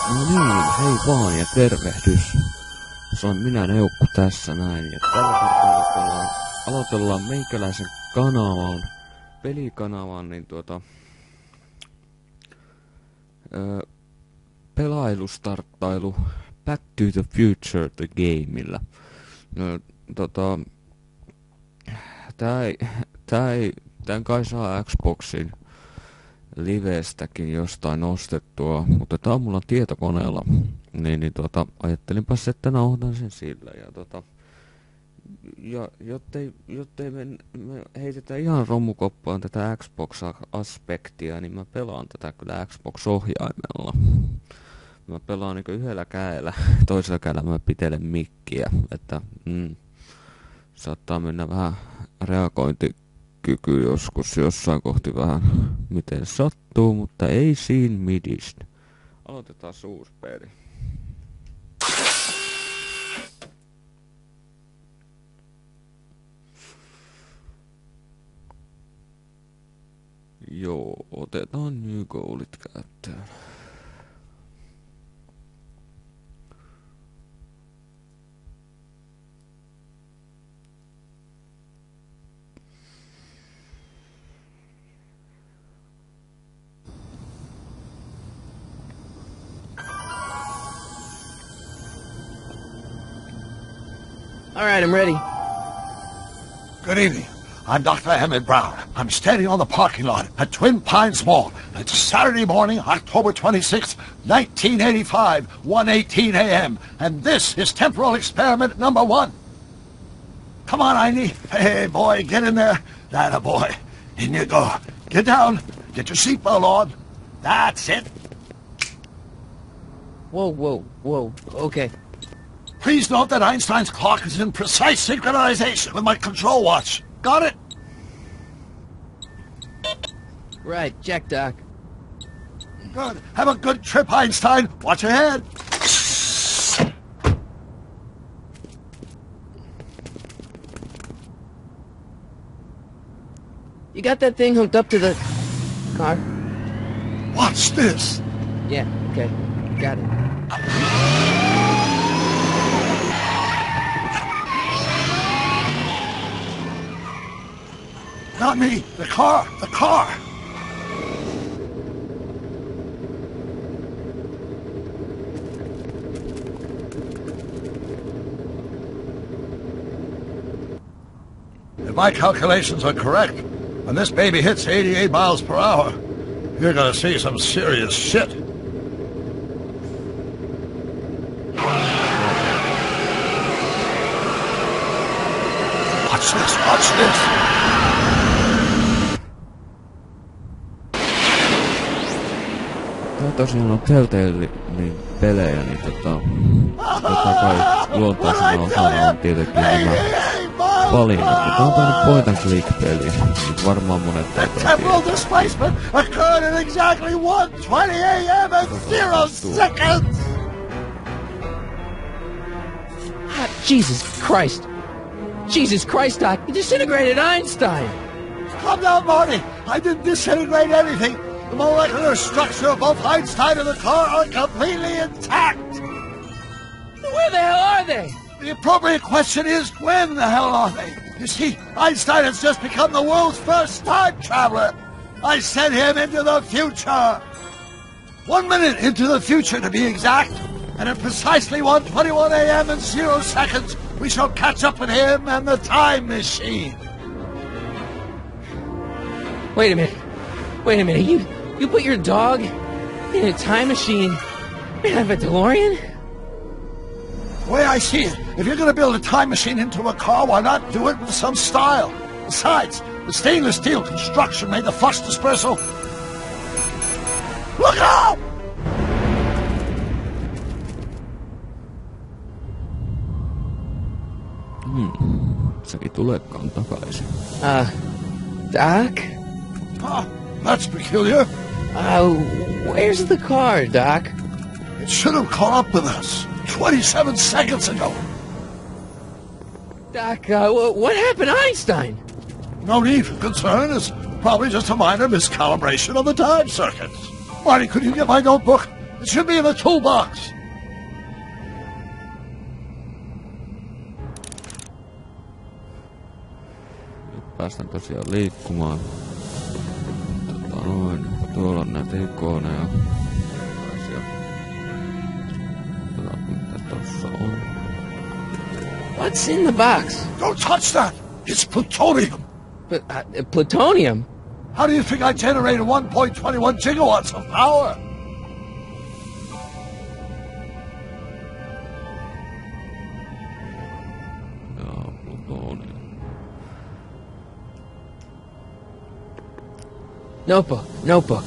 No niin, hei vaan ja tervehdys. Se on minä Neukku tässä näin. Ja tällä kertaa aloitellaan meikäläisen kanavan, pelikanavan, niin pelailustarttailu Back to the Future the Gameilla. Tän kai saa Xboxin livestäkin jostain ostettua, mutta tää on mulla tietokoneella, ajattelinpas, että nauhoitan sen sillä, ja jottei me heitetä ihan romukoppaan tätä Xbox-aspektia, niin mä pelaan tätä kyllä Xbox-ohjaimella. Mä pelaan niinku yhdellä kädellä, toisella kädellä mä pitelen mikkiä, että saattaa mennä vähän reagointikyky joskus jossain kohti vähän miten sattuu, mutta ei siinä midistä. Aloitetaan uusi peli. Joo, otetaan new goalit käyttöön. All right, I'm ready. Good evening. I'm Dr. Emmett Brown. I'm standing on the parking lot at Twin Pines Mall. It's Saturday morning, October 26th, 1985, 1:18 a.m. And this is temporal experiment number 1. Come on, Einie. Hey, boy, get in there. That boy. In you go. Get down. Get your seatbelt on. That's it. Whoa. Okay. Please note that Einstein's clock is in precise synchronization with my control watch. Got it? Right, check, Doc. Good. Have a good trip, Einstein. Watch your head. You got that thing hooked up to the car? Watch this. Yeah, okay. Got it. Not me. The car. The car. If my calculations are correct, when this baby hits 88 miles per hour, you're gonna see some serious shit. Watch this. Watch this. Tää tosiaan on Telltale pelejä, niin totta kai luontaisena osana on tietenkin nämä valinnat. Tää on tämmönen point and click peli, niin varmaan monet teitä temporal displacement occurred at exactly 1:20 a.m. and 0 seconds! Jesus Christ! Jesus Christ, Doc! You disintegrated Einstein! Calm down, Marty! I didn't disintegrate anything! The molecular structure of both Einstein and the car are completely intact! Where the hell are they? The appropriate question is, when the hell are they? You see, Einstein has just become the world's first time traveler. I sent him into the future. 1 minute into the future, to be exact. And at precisely 1:21 a.m. and 0 seconds, we shall catch up with him and the time machine. Wait a minute. You put your dog in a time machine made out of a DeLorean? The way I see it, if you're going to build a time machine into a car, why not do it with some style? Besides, the stainless steel construction made the flux dispersal. Look out! Sekin tuleekaan takaisin. Doc? Oh, that's peculiar. Where's the car, Doc? It should have caught up with us 27 seconds ago. Doc, what happened to Einstein? No need for concern. It's probably just a minor miscalibration of the time circuits. Marty, could you get my notebook? It should be in the toolbox. Nyt päästään tosiaan liikkumaan. Tuolla on näitä ikoneja. Mitä tossa on? What's in the box? Don't touch that! It's plutonium! But, plutonium? How do you think I generated 1.21 gigawatts of power? Jaa, plutonium. Notebook.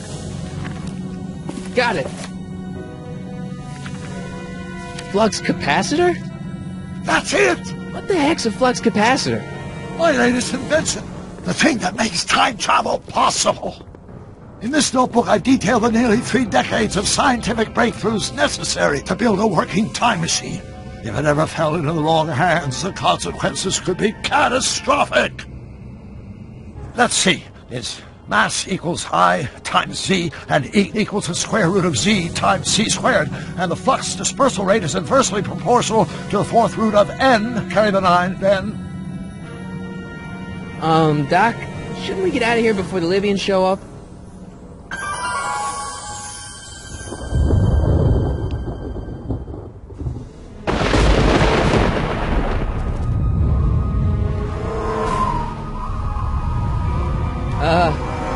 Got it. Flux capacitor? That's it! What the heck's a flux capacitor? My latest invention. The thing that makes time travel possible. In this notebook, I detail the nearly 3 decades of scientific breakthroughs necessary to build a working time machine. If it ever fell into the wrong hands, the consequences could be catastrophic. Let's see. It's mass equals I times Z, and E equals the square root of Z times C squared, and the flux dispersal rate is inversely proportional to the 4th root of N, carry the 9, then... Doc, shouldn't we get out of here before the Libyans show up?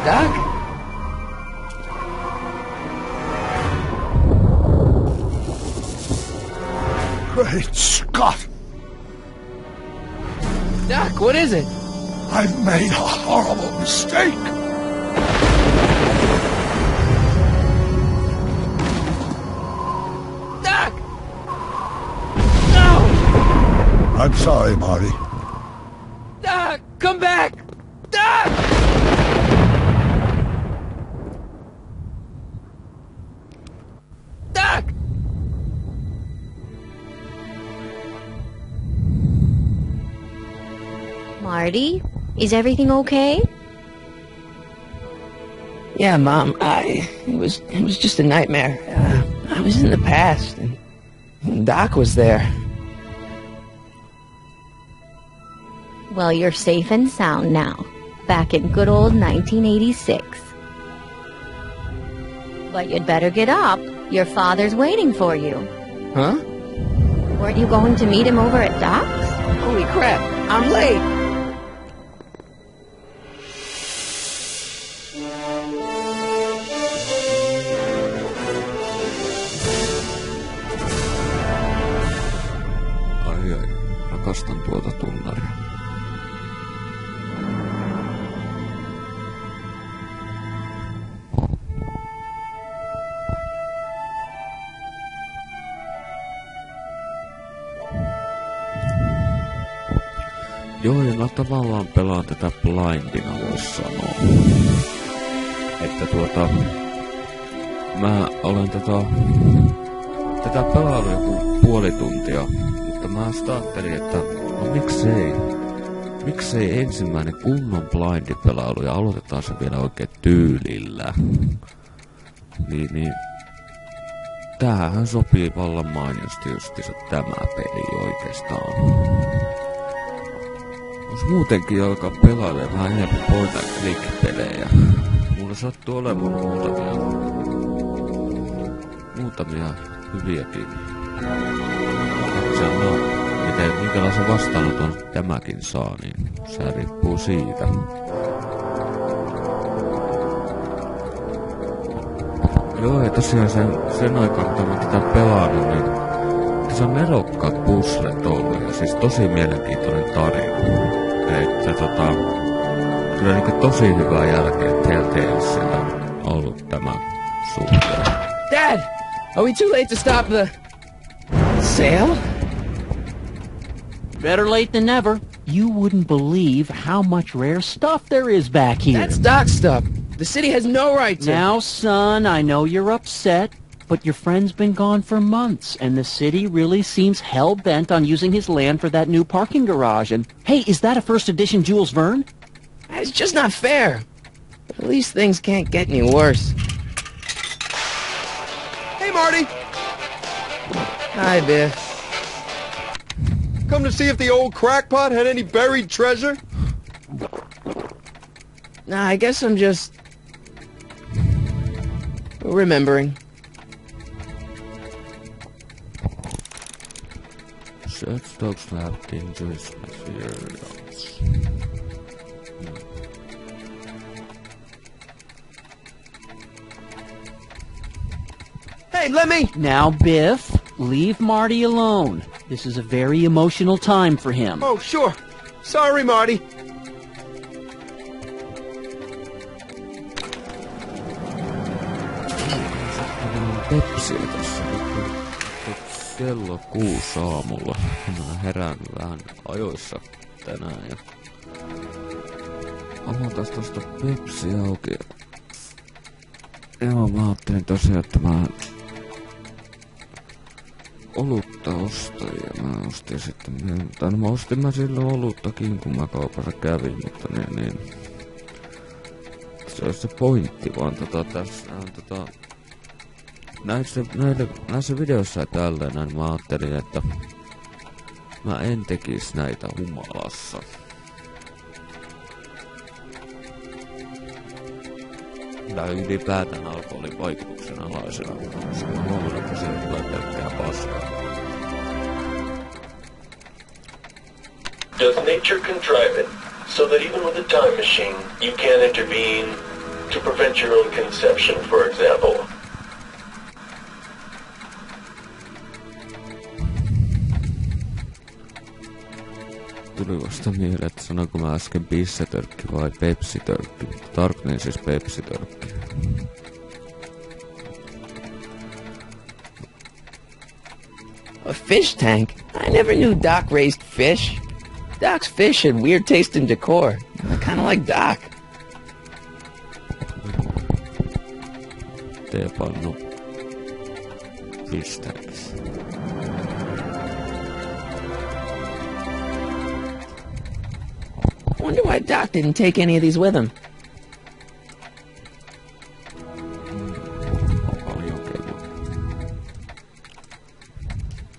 Doc? Great Scott! Doc, what is it? I've made a horrible mistake! Doc! No! I'm sorry, Marty. Doc, come back! Doc! Doc! Marty, is everything okay? Yeah, Mom, it was just a nightmare. I was in the past, and Doc was there. Well, you're safe and sound now, back in good old 1986. But you'd better get up. Your father's waiting for you. Huh? Weren't you going to meet him over at Doc's? Holy crap, I'm late! Ai, rakastan tuota tunnaria. Joo, ja mä tavallaan pelaan tätä blindina, vois sanoa. Että mä olen tätä pelaillut joku puoli tuntia, mutta mä sitä ajattelin, että no miksei ensimmäinen kunnon blindipelailu ja aloitetaan se vielä oikein tyylillä. Niin, tämähän sopii vallan mainiosti justiinsa tämä peli oikeastaan. Jos muutenkin alkaa pelailemaan vähän enemmän point and click-pelejä. Mulla sattuu olemaan muutamia hyviäkin. Minkälaisen vastaanoton tämäkin saa, niin se riippuu siitä. Joo, ja tosiaan sen aikaan, kun mä tätä pelannut, niin tässä on nerokkaat puzzlet ollut, ja siis tosi mielenkiintoinen tarina. Että kyllä niinku tosi hyvää jälkeä Telltalesilta on ollut tämä suhteen. Dad! Are we too late to stop the... sale? Better late than never. You wouldn't believe how much rare stuff there is back here. That's Doc's stuff. The city has no right to... Now, son, I know you're upset, but your friend's been gone for months, and the city really seems hell-bent on using his land for that new parking garage. And, hey, is that a first edition Jules Verne? It's just not fair. But at least things can't get any worse. Hey, Marty! Hi, Biff. Come to see if the old crackpot had any buried treasure? Nah, I guess I'm just... remembering. Search dogs have dangerous materials. Hey, let me... Now, Biff, leave Marty alone. This is a very emotional time for him. Oh, sure. Sorry, Marty. Pepsiä tässä kello 6 aamulla. Mä oon herännyt vähän ajoissa tänään ja avataan tosta Pepsi auki. Joo, mä ajattelin tosiaan, että mä olutta ostan ja mä ostin sitten, tai no mä ostin silloin oluttakin kun mä kaupassa kävin, mutta niin se olisi se pointti vaan tässä on näissä videoissa ja tälleen mä ajattelin, että mä en tekis näitä humalassa. Tai ylipäätään alkoholin vaikutuksen alaisena. Mä huomannut, että siinä tulee pelkkää paskaa. Does nature contrive it so that even with a time machine you can intervene to prevent your own conception, for example? Tuli vasta mieleen, että sanoinko mä äsken pissetörkki vai pepsitörkki. Tarkoitin siis pepsitörkki. A fish tank? I never knew Doc raised fish. Doc's fish had weird taste and decor. I kinda like Doc. Teepannu fish tanks. Wonder why Doc didn't take any of these with him.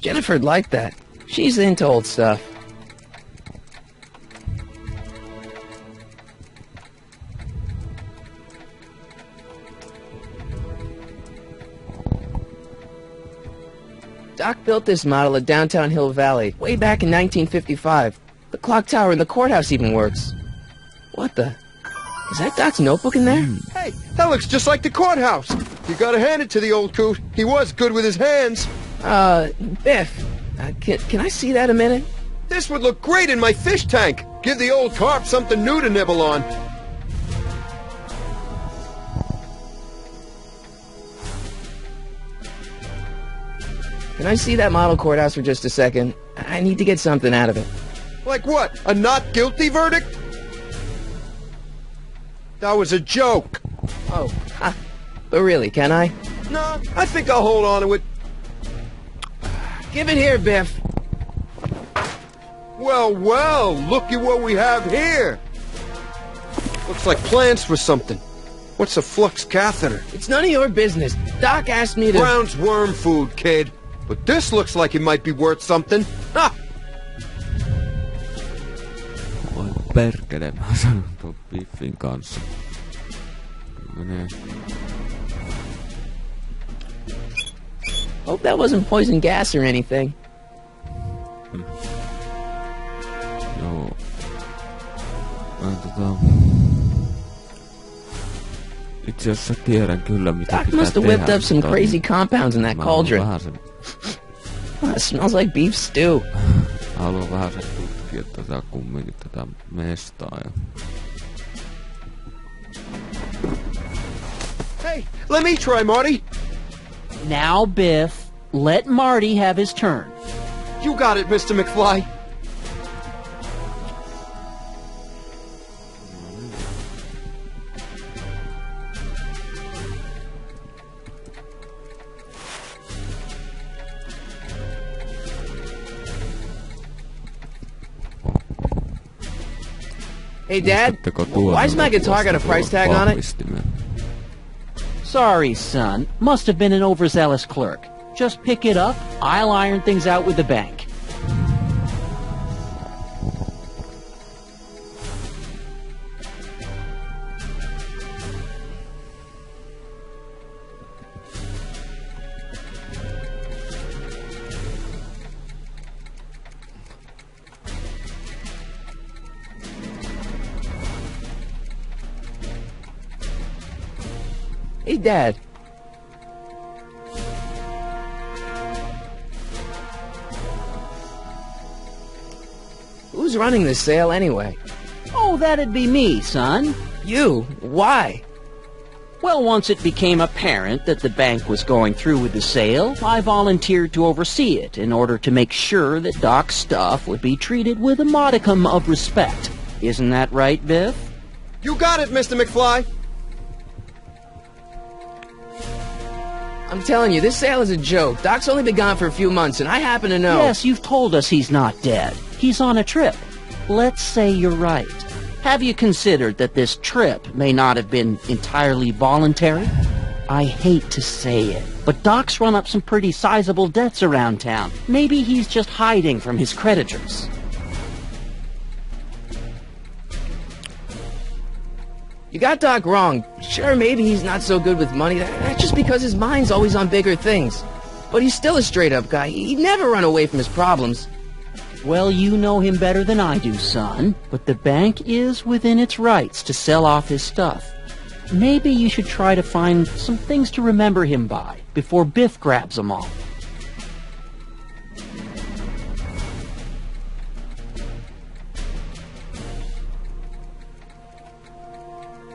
Jennifer'd like that. She's into old stuff. Doc built this model at downtown Hill Valley way back in 1955. The clock tower in the courthouse even works. What the? Is that Doc's notebook in there? Hey, that looks just like the courthouse. You gotta hand it to the old coot. He was good with his hands. Biff, can I see that a minute? This would look great in my fish tank. Give the old carp something new to nibble on. Can I see that model courthouse for just a second? I need to get something out of it. Like what? A not guilty verdict? That was a joke. Oh, but really, can I? No, I think I'll hold on to it. Give it here, Biff. Well, well, look at what we have here. Looks like plans for something. What's a flux catheter? It's none of your business. Doc asked me to... Brown's worm food, kid. But this looks like it might be worth something. Ha! Voi perkele, mä sanon tuon Biffin kanssa. Menee. Hope that wasn't poison gas or anything. Joo. Itse asiassa tiedän kyllä mitä Doc pitää must have tehdä. whipped up some crazy compounds in that cauldron. It smells like beef stew. Haluan vähän sen tutkia tätä kumminkin tätä mestaa ja... Hey, let me try, Marty. Now, Biff, let Marty have his turn. You got it, Mr. McFly. Hey, Dad, why's my guitar got a price tag on it? Sorry, son. Must have been an overzealous clerk. Just pick it up. I'll iron things out with the bank. Hey, Dad. Who's running this sale anyway? Oh, that'd be me, son. You? Why? Well, once it became apparent that the bank was going through with the sale, I volunteered to oversee it in order to make sure that Doc's stuff would be treated with a modicum of respect. Isn't that right, Biff? You got it, Mr. McFly. I'm telling you, this sale is a joke. Doc's only been gone for a few months, and I happen to know... Yes, you've told us he's not dead. He's on a trip. Let's say you're right. Have you considered that this trip may not have been entirely voluntary? I hate to say it, but Doc's run up some pretty sizable debts around town. Maybe he's just hiding from his creditors. You got Doc wrong. Sure, maybe he's not so good with money. That's just because his mind's always on bigger things. But he's still a straight-up guy. He'd never run away from his problems. Well, you know him better than I do, son. But the bank is within its rights to sell off his stuff. Maybe you should try to find some things to remember him by before Biff grabs them all.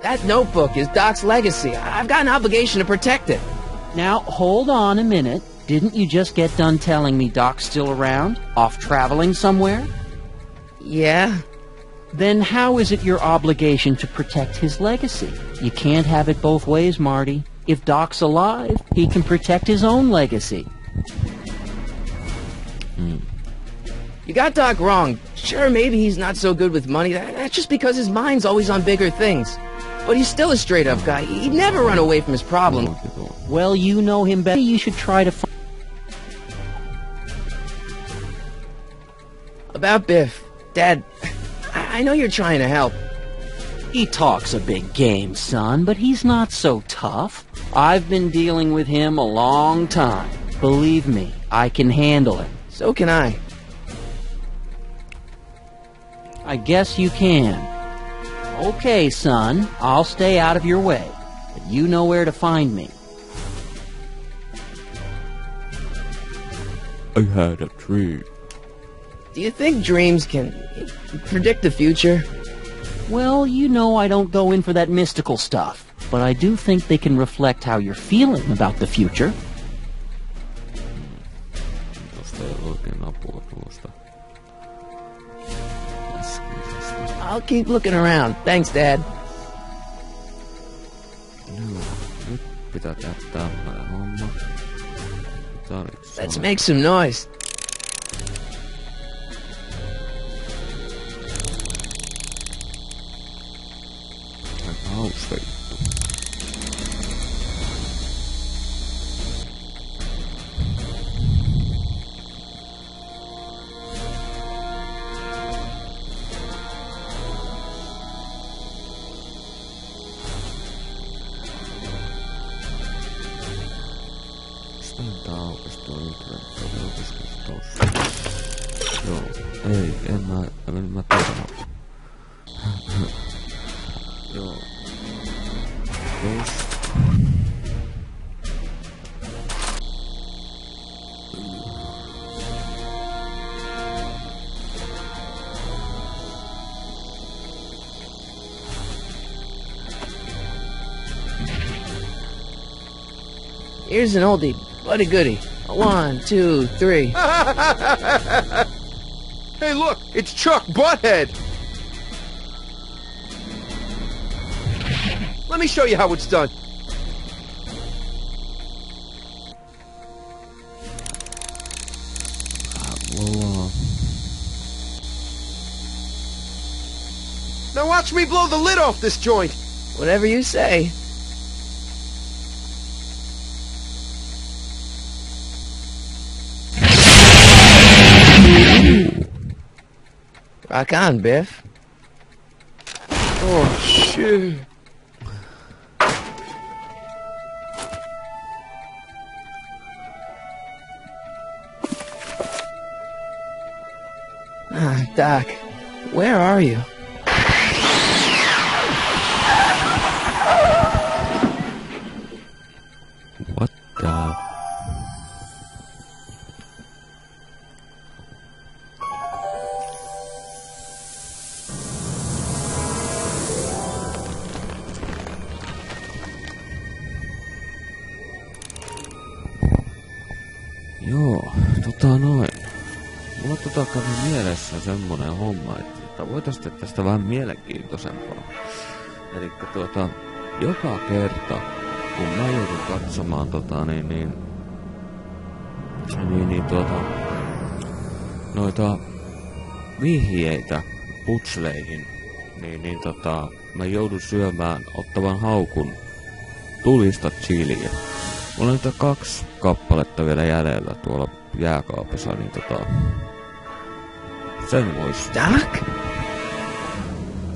That notebook is Doc's legacy. I've got an obligation to protect it. Now, hold on a minute. Didn't you just get done telling me Doc's still around? Off traveling somewhere? Yeah? Then how is it your obligation to protect his legacy? You can't have it both ways, Marty. If Doc's alive, he can protect his own legacy. You got Doc wrong. Sure, maybe he's not so good with money. That's just because his mind's always on bigger things. But he's still a straight-up guy. He'd never run away from his problems. Well, you know him better. You should try to find... About Biff. Dad, I know you're trying to help. He talks a big game, son, but he's not so tough. I've been dealing with him a long time. Believe me, I can handle it. So can I. I guess you can. Okay, son, I'll stay out of your way, but you know where to find me. I had a dream. Do you think dreams can predict the future? Well, you know I don't go in for that mystical stuff, but I do think they can reflect how you're feeling about the future. I'll keep looking around. Thanks, Dad. Nyt pitää tehdä tällainen homma. Let's make some noise. Aika hauska juttu. Tää aukesi tuo internet, aukesi tossa. Joo, ei, en mä tiedä. Joo. Tossa. Here's an oldie, but a goodie. 1, 2, 3. Hey, look, it's Chuck Butthead. Let me show you how it's done. Now watch me blow the lid off this joint. Whatever you say. Rock on, Biff. Oh, shit. Ah, Doc, where are you? What the... Joo, noin. Mulla kävi mielessä semmonen homma, että voitaisiin tehdä tästä vähän mielenkiintoisempaa. Elikkä joka kerta, kun mä joudun katsomaan noita vihjeitä putsleihin, mä joudun syömään ottavan haukun tulista chiliä. Mulla on niitä 2 kappaletta vielä jäljellä tuolla jääkaapissa, niin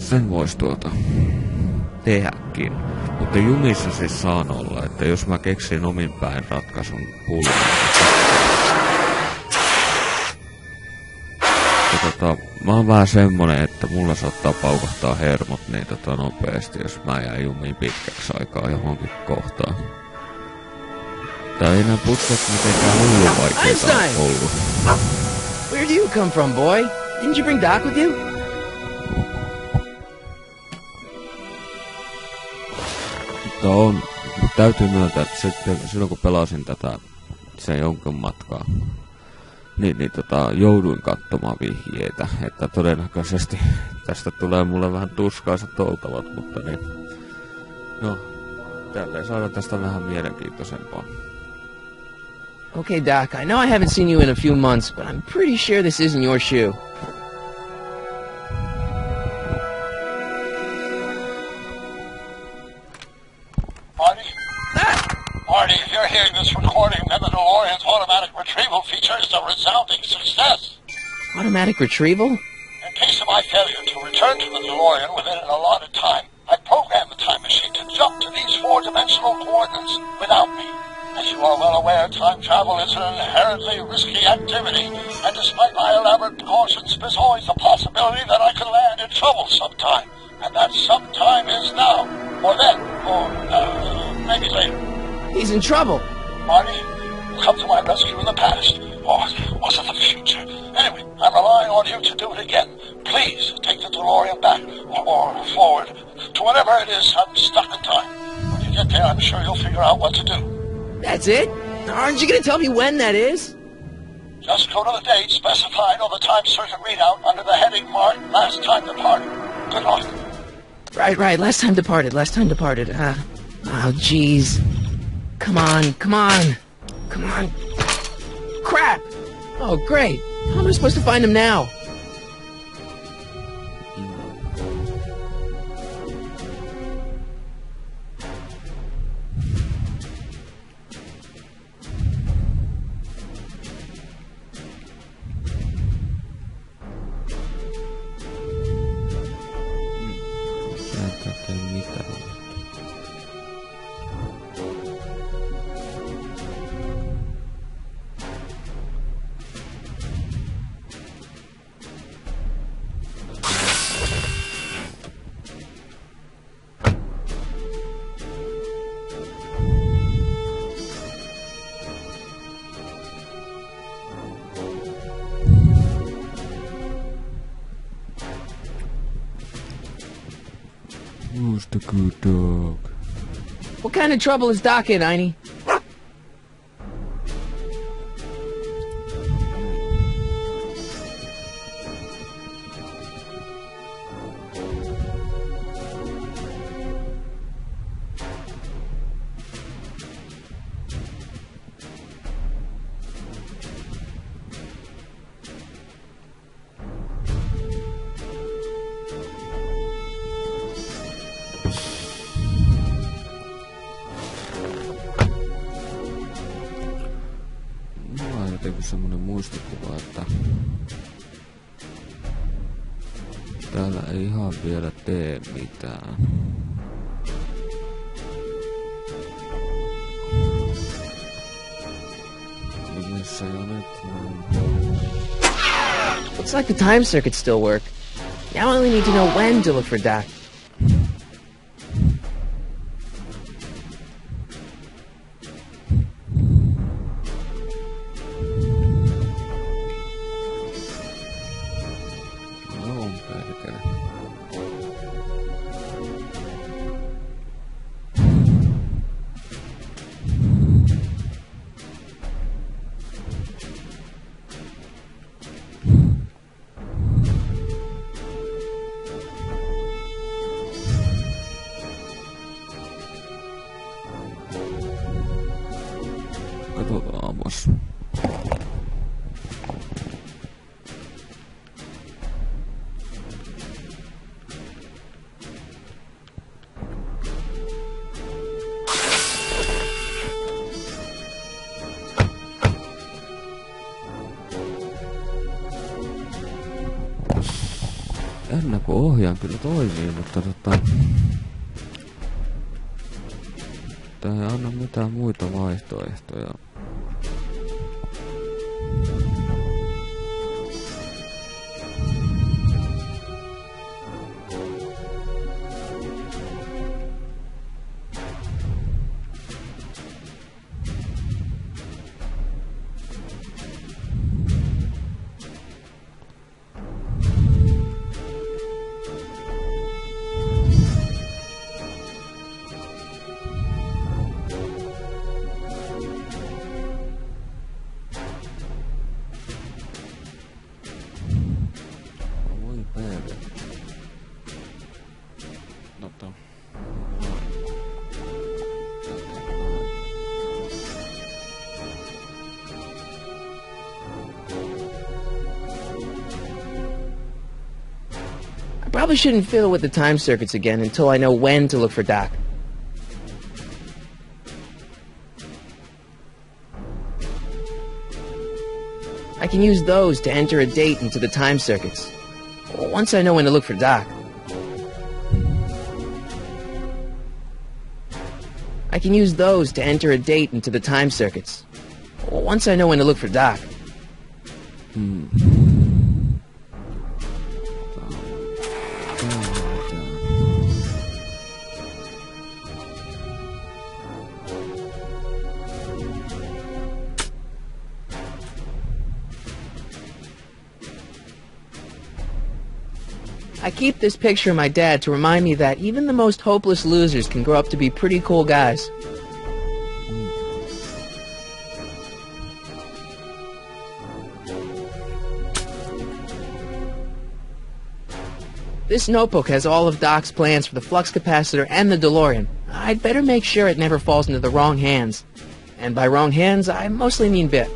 sen vois tehdäkin. Mutta jumissa siis saan olla, että jos mä keksin omin päin ratkaisun pulloon. Mä oon vähän semmonen, että mulla saattaa paukahtaa hermot niin nopeasti, jos mä jään jumiin pitkäksi aikaa johonkin kohtaan. Tää ei nää putset mitenkään hullu vaikeita ollut. Where do you come from, boy? Didn't you bring Doc with you? Mutta täytyy myöntää, että silloin kun pelasin tätä sen jonkun matkaa, jouduin katsomaan vihjeitä, että todennäköisesti tästä tulee mulle vähän tuskaiset oltavat, mutta no, tälleen saadaan tästä vähän mielenkiintoisempaa. Okay, Doc, I know I haven't seen you in a few months, but I'm pretty sure this isn't your shoe. Marty? Marty, if you're hearing this recording, then the DeLorean's automatic retrieval feature is a resounding success. Automatic retrieval? In case of my failure to return to the DeLorean within an allotted time, I programmed the time machine to jump to these 4-dimensional coordinates without me. As you are well aware, time travel is an inherently risky activity, and despite my elaborate precautions, there's always a possibility that I could land in trouble sometime. And that sometime is now, or then, or maybe later. He's in trouble. Marty, come to my rescue in the past, or was it the future? Anyway, I'm relying on you to do it again. Please take the DeLorean back, or forward, to whatever it is I'm stuck in time. When you get there, I'm sure you'll figure out what to do. That's it? Aren't you gonna tell me when that is? Just go to the date specified on the time circuit readout under the heading marked Last Time Departed. Good luck. Right, last time departed. Oh, jeez. Come on. Crap! Oh, great. How am I supposed to find him now? Who's the good dog? What kind of trouble is Doc in, Einie? Semmonen muistikuva, että Täällä ei ihan vielä tee mitään. Missä jo nyt on? Looks like the time circuits still work. Now I only need to know when to look for Doc. No, perkele. Katsotaanpas. Jännä kun ohjaan kyllä toimii, mutta tää ei anna mitään muita vaihtoehtoja. Voi perkele. I probably shouldn't fiddle with the time circuits again until I know when to look for Doc. I can use those to enter a date into the time circuits. Once I know when to look for Doc. I can use those to enter a date into the time circuits. Once I know when to look for Doc. I keep this picture of my dad to remind me that even the most hopeless losers can grow up to be pretty cool guys. This notebook has all of Doc's plans for the flux capacitor and the DeLorean. I'd better make sure it never falls into the wrong hands. And by wrong hands, I mostly mean Bit.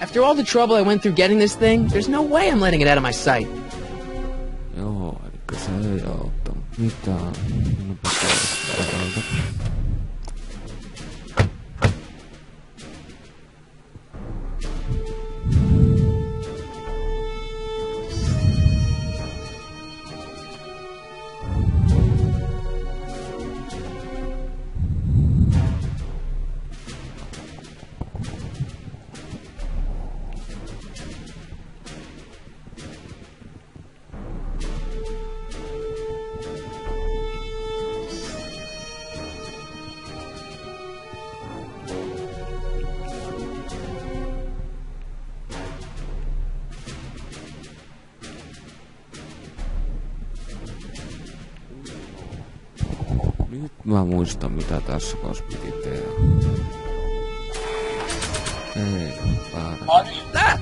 After all the trouble I went through getting this thing, there's no way I'm letting it out of my sight. Joo, elikkä se ei auttanut mitään. Minun pitää täältä. Nyt mä muistan mitä tässä kanssa piti tehdä. Ei, väärä.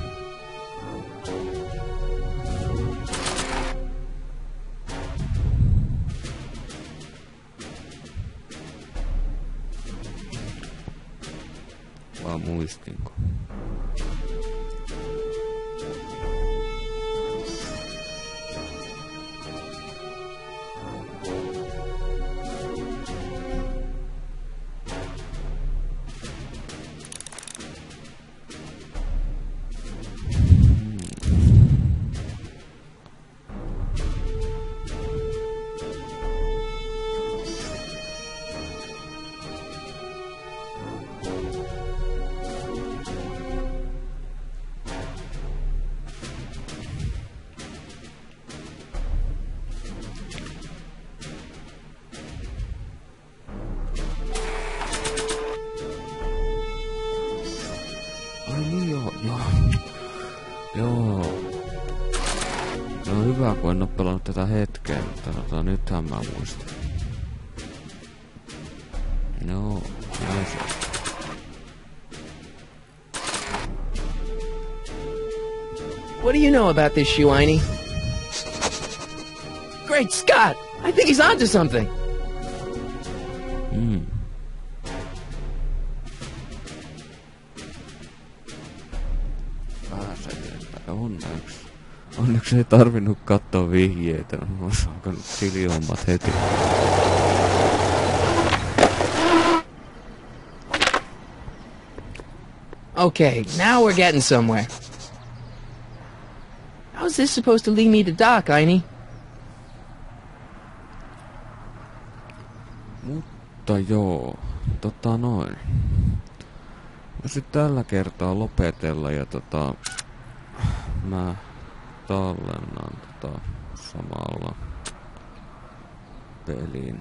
Vaan muistinko? kun en oo pelannut tätä hetkeä, mutta nythän mä muistan. No, näin se. What do you know about this Shuaini? Great Scott! I think he's onto something! Onneksi ei tarvinnut katsoa vihjeitä. Mä ois alkanut tilihommat heti. Okay, now we're getting somewhere. How's this supposed to lead me to Doc, Aini? Mutta joo, noin. Mä sit tällä kertaa lopetella ja mä tallennan samalla pelin.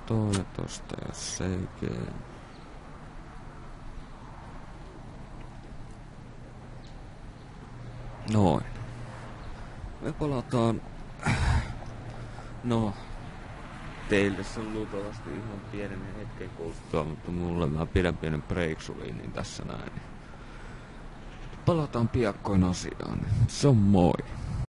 Toi ja tosta ja seikeen. Noin. Me palataan. No, teille se on luultavasti ihan pienen hetken kuluttua, mutta mulle mä pidän pienen breaksuliinin tässä näin. Palataan piakkoin asiaan. Se on moi.